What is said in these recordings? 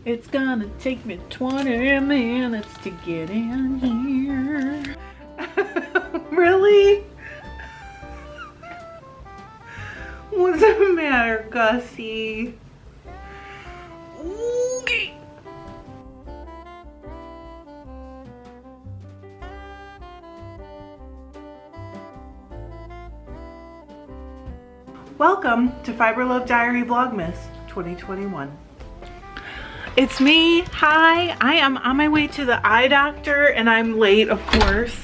It's gonna take me 20 minutes to get in here. Really? What's the matter, Gussie? Okay. Welcome to FiberLoveDiary Vlogmas 2021. It's me. Hi, I am on my way to the eye doctor and I'm late, of course.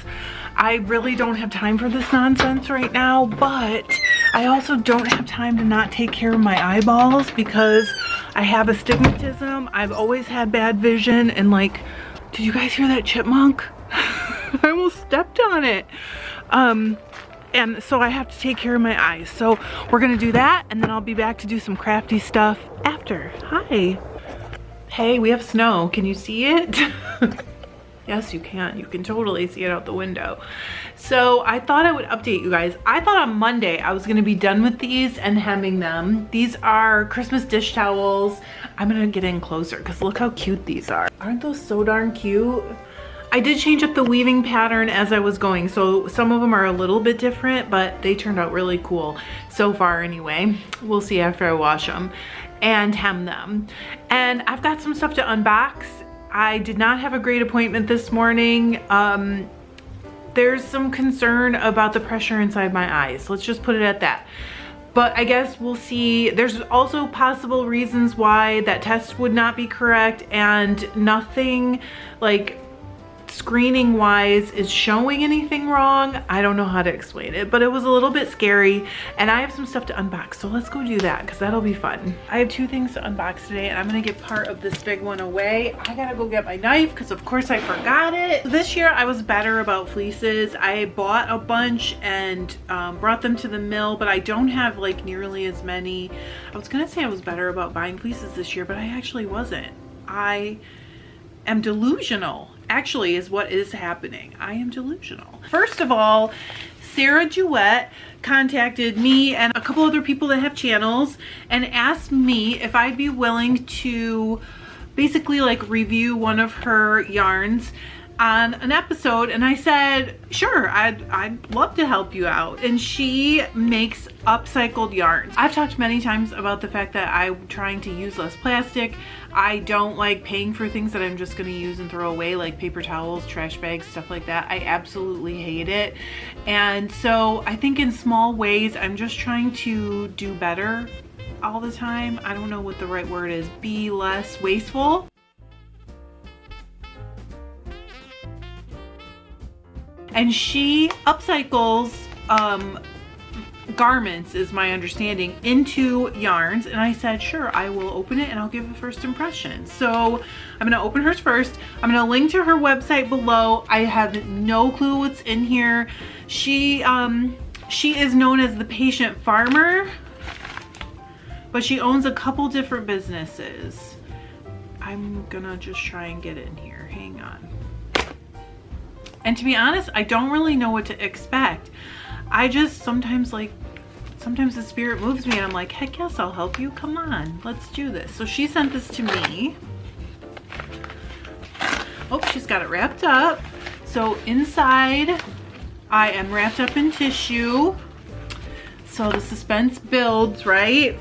I really don't have time for this nonsense right now, but I also don't have time to not take care of my eyeballs because I have astigmatism. I've always had bad vision and like, did you guys hear that chipmunk? I almost stepped on it. And so I have to take care of my eyes. So we're gonna do that and then I'll be back to do some crafty stuff after. Hi. Hey, we have snow. Can you see it? Yes, you can. You can totally see it out the window. So I thought I would update you guys. I thought on Monday I was gonna be done with these and hemming them. These are Christmas dish towels. I'm gonna get in closer because look how cute these are. Aren't those so darn cute? I did change up the weaving pattern as I was going. So some of them are a little bit different, but they turned out really cool so far anyway. We'll see after I wash them and hem them. And I've got some stuff to unbox. I did not have a great appointment this morning. There's some concern about the pressure inside my eyes. Let's just put it at that. But I guess we'll see. There's also possible reasons why that test would not be correct, and nothing like screening wise is showing anything wrong. I don't know how to explain it, but it was a little bit scary and I have some stuff to unbox. So let's go do that because that'll be fun. I have two things to unbox today and I'm gonna get part of this big one away. I gotta go get my knife because of course I forgot it. This year I was better about fleeces. I bought a bunch and brought them to the mill, but I don't have like nearly as many. I was gonna say I was better about buying fleeces this year, but I actually wasn't. I am delusional, actually, is what is happening. I am delusional. First of all, Sarah Jewett contacted me and a couple other people that have channels and asked me if I'd be willing to basically like review one of her yarns on an episode, and I said sure, I'd love to help you out. And she makes upcycled yarns. I've talked many times about the fact that I'm trying to use less plastic. I don't like paying for things that I'm just gonna use and throw away, like paper towels, trash bags, stuff like that. I absolutely hate it. And so I think in small ways I'm just trying to do better all the time. I don't know what the right word is. Be less wasteful. And she upcycles garments, is my understanding, into yarns. And I said, sure, I will open it and I'll give a first impression. So I'm gonna open hers first. I'm gonna link to her website below. I have no clue what's in here. She is known as the Patient Farmer, but she owns a couple different businesses. I'm gonna just try and get in here. Hang on. And to be honest, I don't really know what to expect. I just sometimes the spirit moves me and I'm like, heck yes, I'll help you. Come on, let's do this. So she sent this to me. Oh, she's got it wrapped up. So inside, I am wrapped up in tissue. So the suspense builds, right?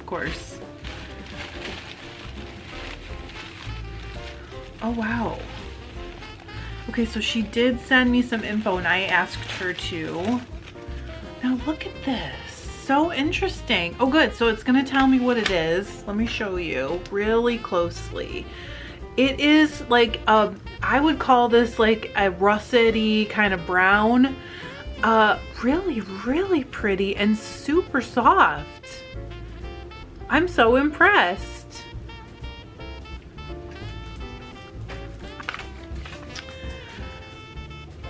Course. Oh wow. Okay, so she did send me some info and I asked her to. Now look at this. So interesting. Oh good, so it's gonna tell me what it is. Let me show you really closely. It is like I would call this like a russety kind of brown. Really, really pretty and super soft. I'm so impressed.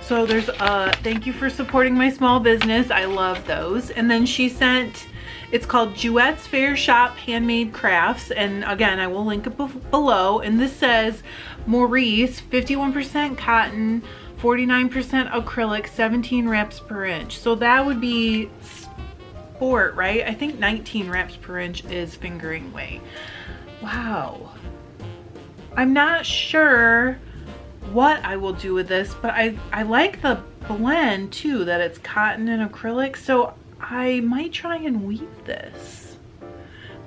So there's thank you for supporting my small business. I love those. And then she sent, it's called Jewett's Fair Shop Handmade Crafts. And again, I will link it below. And this says Maurice, 51% cotton, 49% acrylic, 17 wraps per inch. So that would be sport, right? I think 19 wraps per inch is fingering weight. Wow. I'm not sure what I will do with this, but I like the blend too, that it's cotton and acrylic, so I might try and weave this.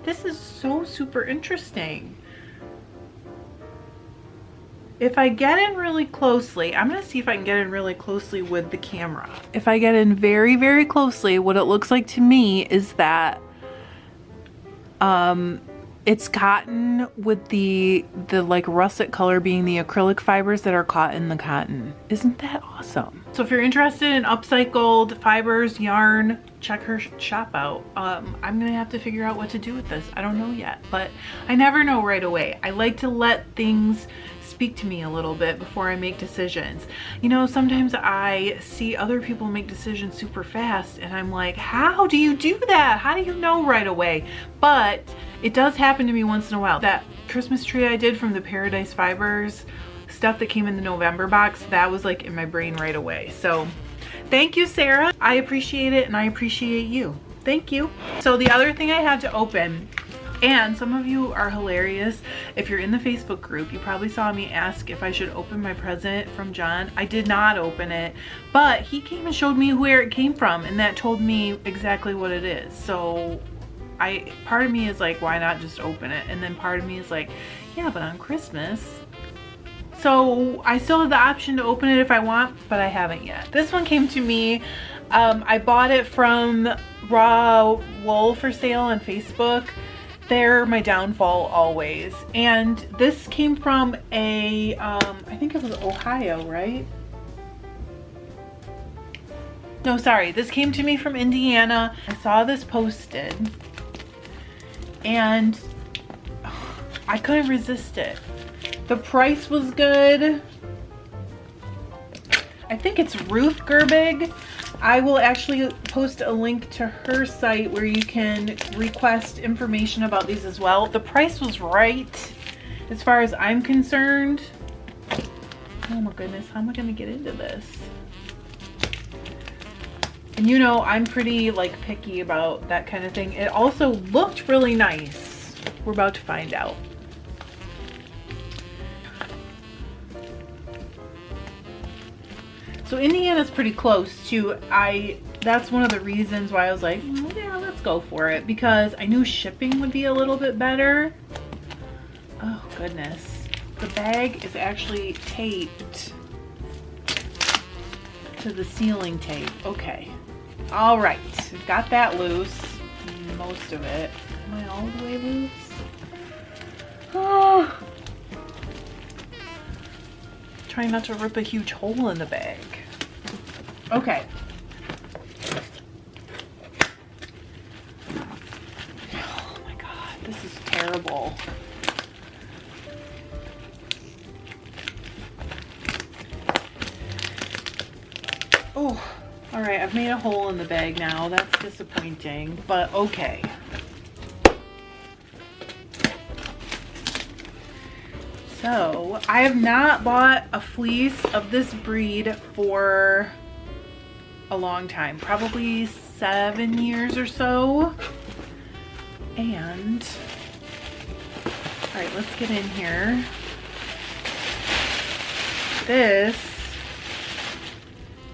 This is so super interesting. If I get in really closely, I'm gonna see if I can get in really closely with the camera. If I get in very, very closely, what it looks like to me is that it's cotton with the like russet color being the acrylic fibers that are caught in the cotton. Isn't that awesome? So if you're interested in upcycled fibers, yarn, check her shop out. I'm gonna have to figure out what to do with this. I don't know yet, but I never know right away. I like to let things speak to me a little bit before I make decisions. You know, sometimes I see other people make decisions super fast and I'm like, how do you do that? How do you know right away? But it does happen to me once in a while. That Christmas tree I did from the Paradise Fibers stuff that came in the November box, that was like in my brain right away. So thank you, Sarah. I appreciate it and I appreciate you. Thank you. So the other thing I had to open, and some of you are hilarious. If you're in the Facebook group, you probably saw me ask if I should open my present from John. I did not open it, but he came and showed me where it came from, and that told me exactly what it is. So part of me is like, why not just open it? And then part of me is like, yeah, but on Christmas. So I still have the option to open it if I want, but I haven't yet. This one came to me. I bought it from Raw Wool for sale on Facebook. They're my downfall always. And this came from a, I think it was Ohio, right? No, sorry, this came to me from Indiana. I saw this posted and I couldn't resist it. The price was good. I think it's Ruth Gerbig. I will actually post a link to her site where you can request information about these as well. The price was right as far as I'm concerned. Oh my goodness, how am I gonna get into this? And you know, I'm pretty like picky about that kind of thing. It also looked really nice. We're about to find out. So Indiana's pretty close to, that's one of the reasons why I was like, yeah, let's go for it, because I knew shipping would be a little bit better. Oh goodness. The bag is actually taped to the ceiling tape. Okay. All right, we've got that loose, most of it. Am I all the way loose? Oh. Trying not to rip a huge hole in the bag. Okay. Oh my God, this is terrible. Oh, all right, I've made a hole in the bag now. That's disappointing, but okay. So I have not bought a fleece of this breed for a long time, probably 7 years or so. And all right, let's get in here. This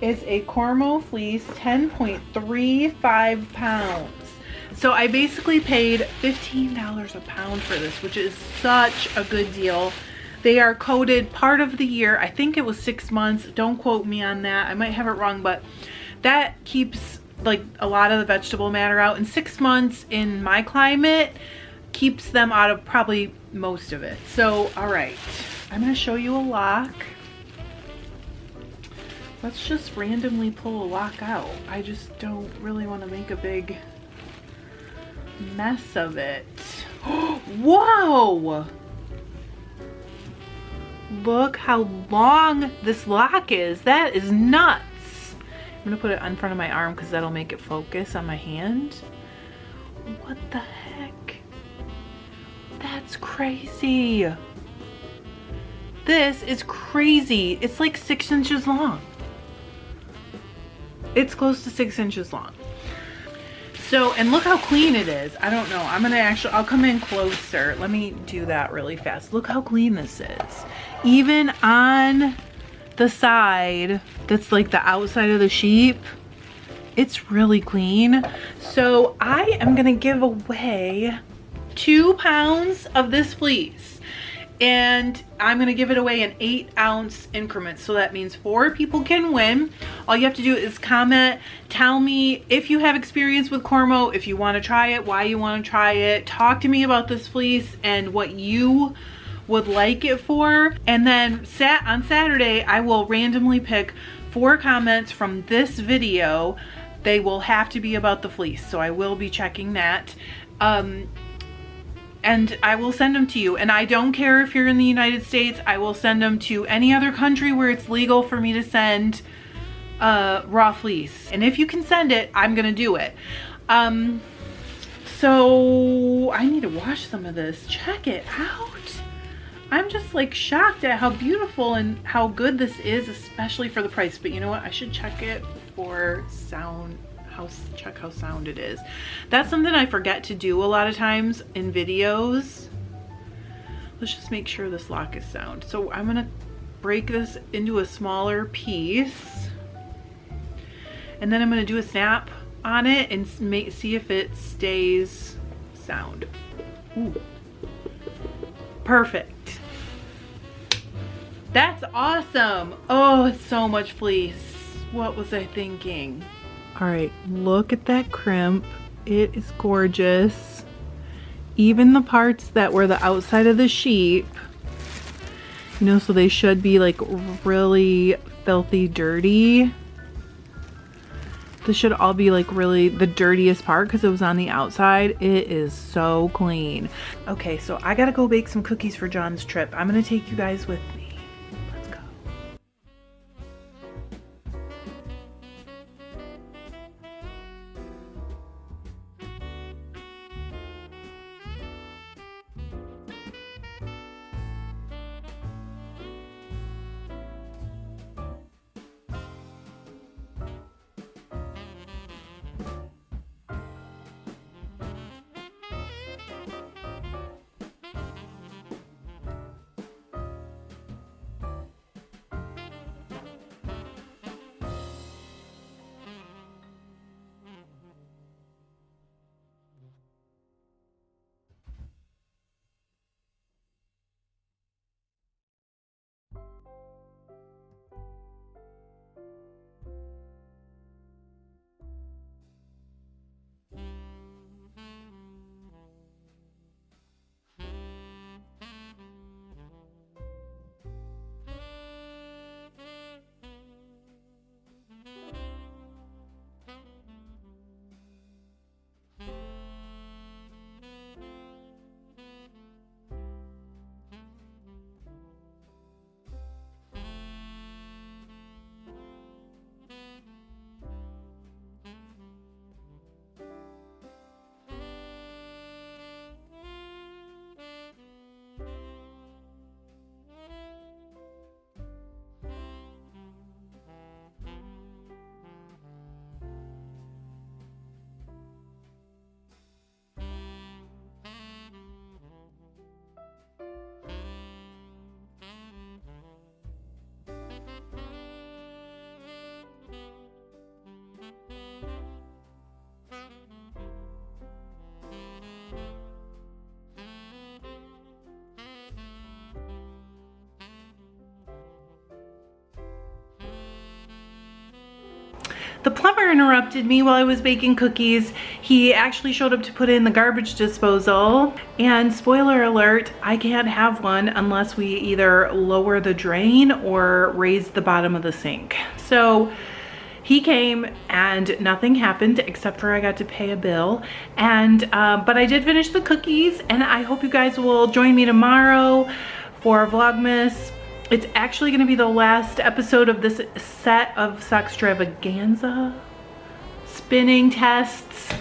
is a Cormo Fleece, 10.35 pounds. So I basically paid $15 a pound for this, which is such a good deal. They are coated part of the year. I think it was 6 months. Don't quote me on that. I might have it wrong, but that keeps like a lot of the vegetable matter out. And 6 months in my climate keeps them out of probably most of it. So, all right, I'm gonna show you a lock. Let's just randomly pull a lock out. I just don't really want to make a big mess of it. Whoa! Look how long this lock is. That is nuts. I'm gonna put it in front of my arm because that'll make it focus on my hand. What the heck? That's crazy. This is crazy. It's like 6 inches long. It's close to 6 inches long. So, and look how clean it is. I don't know. I'm gonna actually, I'll come in closer. Let me do that really fast. Look how clean this is. Even on the side that's like the outside of the sheep, it's really clean. So I am gonna give away 2 pounds of this fleece. And I'm gonna give it away in 8-ounce increments. So that means 4 people can win. All you have to do is comment, tell me if you have experience with Cormo, if you wanna try it, why you wanna try it, talk to me about this fleece and what you would like it for. And then on Saturday, I will randomly pick 4 comments from this video. They will have to be about the fleece. So I will be checking that. And I will send them to you. And I don't care if you're in the United States, I will send them to any other country where it's legal for me to send raw fleece. And if you can send it, I'm gonna do it. So I need to wash some of this. Check it out. I'm just like shocked at how beautiful and how good this is, especially for the price. But you know what? I should check it for sound. Check how sound it is. That's something I forget to do a lot of times in videos. Let's just make sure this lock is sound. So I'm gonna break this into a smaller piece, and then I'm gonna do a snap on it and see if it stays sound. Ooh. Perfect. That's awesome. Oh, it's so much fleece. What was I thinking? All right, look at that crimp. It is gorgeous. Even the parts that were the outside of the sheep, you know, so they should be like really filthy dirty. This should all be like really the dirtiest part because it was on the outside. It is so clean. Okay, so I gotta go bake some cookies for John's trip. I'm gonna take you guys with me. The plumber interrupted me while I was baking cookies. He actually showed up to put in the garbage disposal. And spoiler alert, I can't have one unless we either lower the drain or raise the bottom of the sink. So he came and nothing happened except for I got to pay a bill. And but I did finish the cookies, and I hope you guys will join me tomorrow for Vlogmas. It's actually gonna be the last episode of this set of Sockstravaganza spinning tests.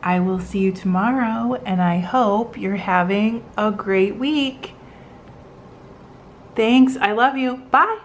I will see you tomorrow, and I hope you're having a great week. Thanks. I love you. Bye.